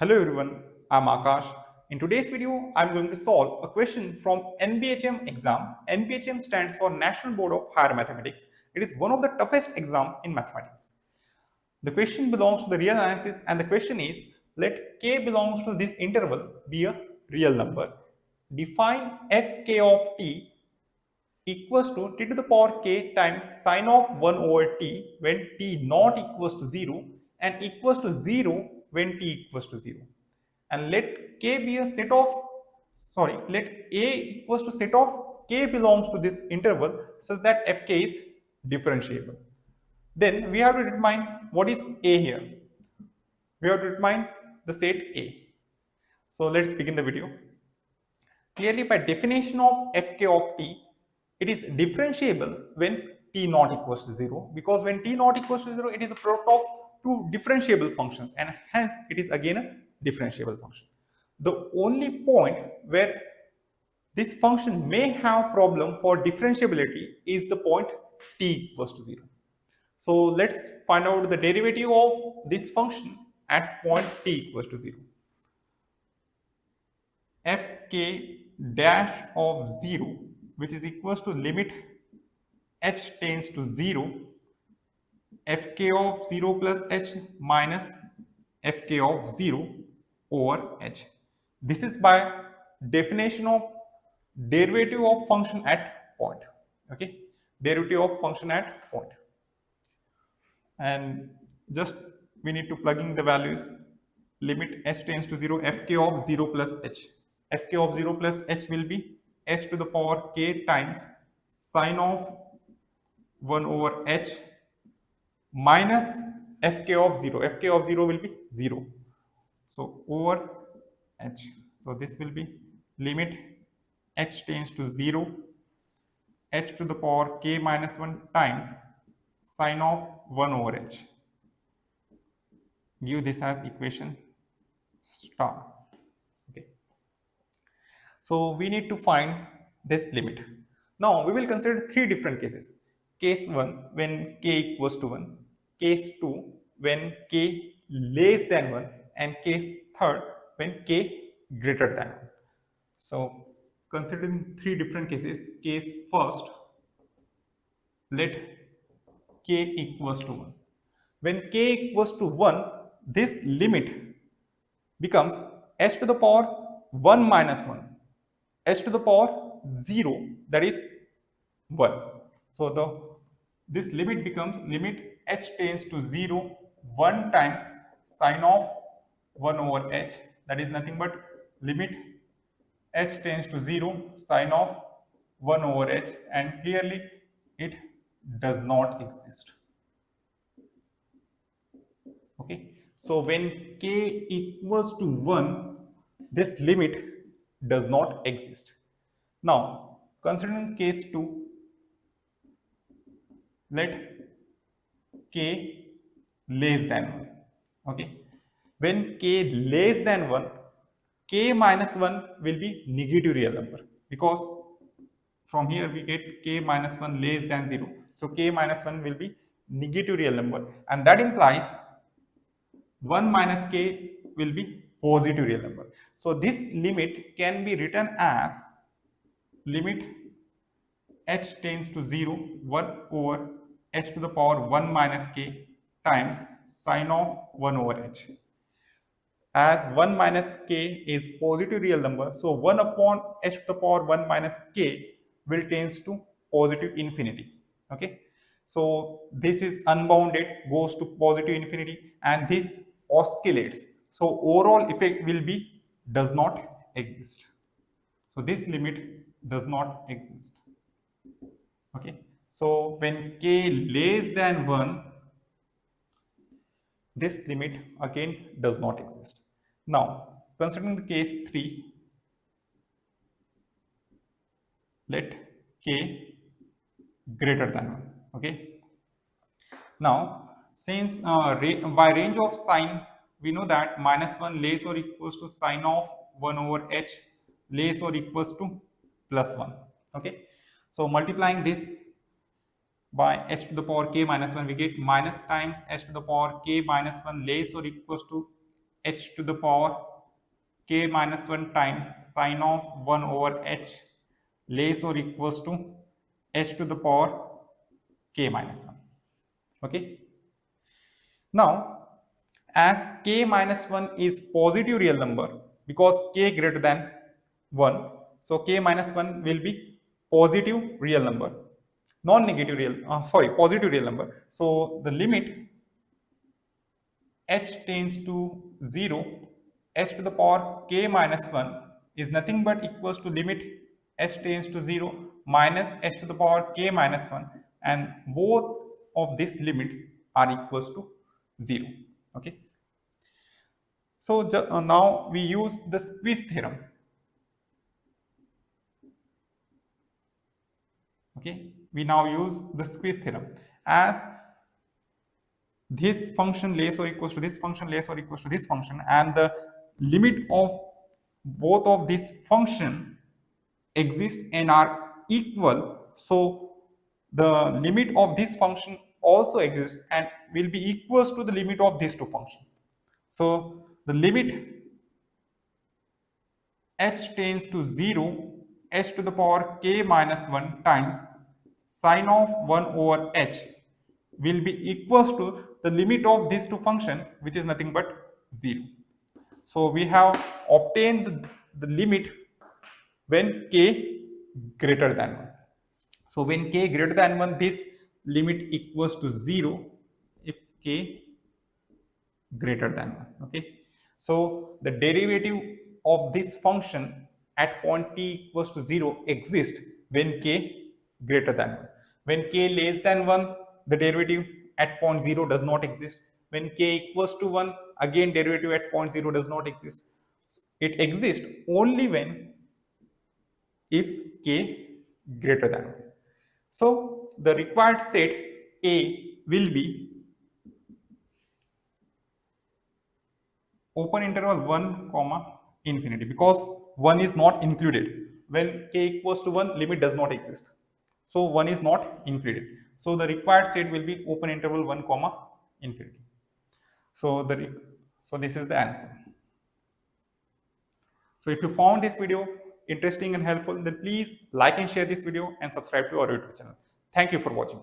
Hello everyone, I'm Akash. In today's video, I'm going to solve a question from NBHM exam. NBHM stands for National Board of Higher Mathematics. It is one of the toughest exams in mathematics. The question belongs to the real analysis and the question is, let k belongs to this interval be a real number. Define fk of t equals to t to the power k times sine of 1 over t when t not equals to 0 and equals to 0 when t equals to 0. And let k be a set of let a equals to set of k belongs to this interval such that fk is differentiable. Then we have to determine what is a here. We have to determine the set a. So let's begin the video. Clearly, by definition of fk of t, it is differentiable when t not equals to 0, because when t not equals to 0, it is a product of two differentiable functions and hence it is again a differentiable function. The only point where this function may have problem for differentiability is the point t equals to 0. So let's find out the derivative of this function at point t equals to 0. Fk dash of 0, which is equals to limit h tends to 0, fk of 0 plus h minus fk of 0 over h. This is by definition of derivative of function at point. Okay, derivative of function at point. And just we need to plug in the values. Limit h tends to 0, fk of 0 plus h. Fk of 0 plus h will be h to the power k times sine of 1 over h minus fk of 0. Fk of 0 will be 0. So over h. So this will be limit h tends to 0, h to the power k minus 1 times sine of 1 over h. Give this as equation star. Okay. So we need to find this limit. Now we will consider three different cases. Case 1 when k equals to 1, case 2 when k less than 1, and case 3 when k greater than 1. So considering three different cases, case first, let k equals to 1. When k equals to 1, this limit becomes h to the power 1 minus 1, h to the power 0, that is 1. So this limit becomes limit h tends to 0, 1 times sine of 1 over h, that is nothing but limit h tends to 0, sine of 1 over h, and clearly it does not exist. Okay, so when k equals to 1, this limit does not exist. Now considering case 2, let k less than 1. Okay, when k less than 1, k minus 1 will be negative real number, because from here we get k minus 1 less than 0. So k minus 1 will be negative real number, and that implies 1 minus k will be positive real number. So this limit can be written as limit h tends to 0, 1 over h to the power 1 minus k times sine of 1 over h. As 1 minus k is positive real number, so 1 upon h to the power 1 minus k will tends to positive infinity. Okay, so this is unbounded, goes to positive infinity, and this oscillates. So overall effect will be does not exist. So this limit does not exist. Okay, so when k less than 1, this limit again does not exist. Now considering the case 3, let k greater than 1. Okay, now since by range of sign we know that minus 1 less or equals to sine of 1 over h less or equals to plus 1. Okay, so multiplying this by h to the power k minus 1, we get minus times h to the power k minus 1 less or equals to h to the power k minus 1 times sine of 1 over h less or equals to h to the power k minus 1. Okay. Now, as k minus 1 is positive real number, because k greater than 1, so k minus 1 will be positive real number, non-negative real, positive real number. So the limit h tends to 0, h to the power k minus 1 is nothing but equals to limit h tends to 0 minus h to the power k minus 1, and both of these limits are equals to 0. Okay. So now we use the squeeze theorem. Okay, we now use the squeeze theorem. As this function less or equals to this function less or equals to this function, and the limit of both of these function exist and are equal, so the limit of this function also exists and will be equals to the limit of these two functions. So the limit h tends to 0, h to the power k minus 1 times sine of 1 over h will be equals to the limit of these two functions, which is nothing but 0. So we have obtained the limit when k greater than 1. So when k greater than 1, this limit equals to 0 if k greater than 1. Okay. So the derivative of this function at point t equals to 0 exists when k greater than 1. When k less than 1, the derivative at point 0 does not exist. When k equals to 1, again derivative at point 0 does not exist. It exists only when if k greater than 1. So the required set A will be open interval 1 comma infinity, because 1 is not included. When k equals to 1, limit does not exist, so 1 is not included. So the required set will be open interval 1 comma infinity. So this is the answer. So if you found this video interesting and helpful, then please like and share this video and subscribe to our YouTube channel. Thank you for watching.